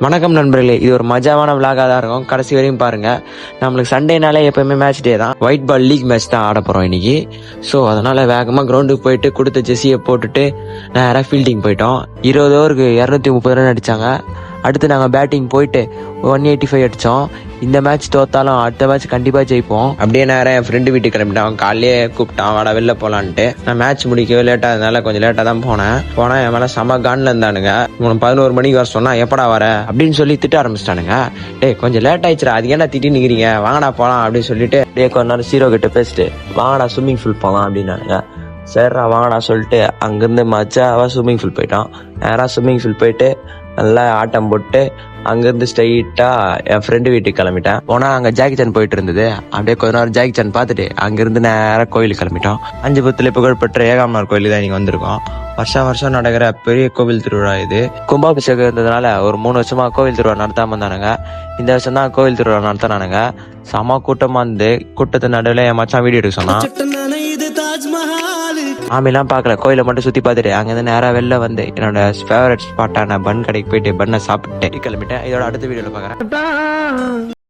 வணக்கம் நண்பர்களே, இது ஒரு மஜாவான விளாகாக தான் இருக்கும். கடைசி வரையும் பாருங்க. நம்மளுக்கு சண்டேனாலே எப்பவுமே மேட்ச் டே தான். ஒயிட் பால் லீக் மேட்ச் தான் ஆட போறோம் இன்னைக்கு. ஸோ அதனால வேகமாக கிரவுண்டுக்கு போயிட்டு கொடுத்த ஜெர்சியை போட்டுட்டு நேராக ஃபீல்டிங் போயிட்டோம். 20 ஓவருக்கு 230 ரன் அடிச்சாங்க. அடுத்து நாங்கள் பேட்டிங் போயிட்டு 185 அடித்தோம். இந்த மேட்ச் தோத்தாலும் அடுத்த மேட்ச் கண்டிப்பாக ஜெயிப்போம். அப்படியே நேரம் என் ஃப்ரெண்டு வீட்டுக்கு கிளம்பிட்டான். காலையே கூப்பிட்டான், வாடா வெளில போகலான்ட்டு. நான் மேட்ச் முடிக்கவே லேட்டாக அதனால கொஞ்சம் லேட்டாக தான் போனேன். என் மேலே செம கான்ல இருந்தானுங்க. 11 மணிக்கு வர சொன்னா எப்படா வர அப்படின்னு சொல்லி திட்ட ஆரம்பிச்சிட்டானுங்க. டேய் கொஞ்சம் லேட் ஆயிடுச்சுடா, அது ஏன்னா திட்டி நிற்கிறீங்க, வாங்கடா போகலாம் அப்படின்னு சொல்லிட்டு டே கொஞ்ச நேரம் சீரோ கிட்ட பேசிட்டு வாங்கடா ஸ்விம்மிங் பூல் போகலாம் அப்படின்னானுங்க. சரிடா வாங்கடா சொல்லிட்டு அங்கேருந்து மச்சாவா ஸ்விம்மிங் பூல் போயிட்டோம். நேராக ஸ்விம்மிங் பூல் போயிட்டு நல்லா ஆட்டம் போட்டு அங்கேருந்து ஸ்ட்ரைட்டா என் ஃப்ரெண்டு வீட்டுக்கு கிளம்பிட்டேன். போனா அங்கே ஜாக்கி சான் போயிட்டு இருந்தது. அப்படியே கொஞ்ச நேரம் ஜாக்கி சான் பார்த்துட்டு அங்கேருந்து நேராக கோயிலுக்கு கிளம்பிட்டோம். 5 புகழ்பெற்ற ஏகாமனார் கோயிலுக்கு தான் இன்னைக்கு வந்திருக்கோம். வருஷம் நடக்கிற பெரிய கோவில் திருவிழா இது. கும்பாபிஷேகம் இருந்ததுனால ஒரு 3 வருஷமா கோவில் திருவிழா நடத்தாம இருந்தானுங்க. இந்த வருஷம் தான் கோவில் திருவிழா நடத்தினானுங்க. செம கூட்டமா இருந்து கூட்டத்து நடுவில் என் மச்சான் வீடியோ எடுக்க சொன்னான். ஆமையெல்லாம் பார்க்கல, கோயிலை மட்டும் சுற்றி பார்த்துட்டு அங்கேருந்து நேராக வெளில வந்து என்னோட ஃபேவரட் ஸ்பாட்டான பன் கடைக்கு போயிட்டு பன்னை சாப்பிட்டு கிளம்பிட்டேன். இதோட அடுத்த வீடியோவில் பார்க்குறேன்.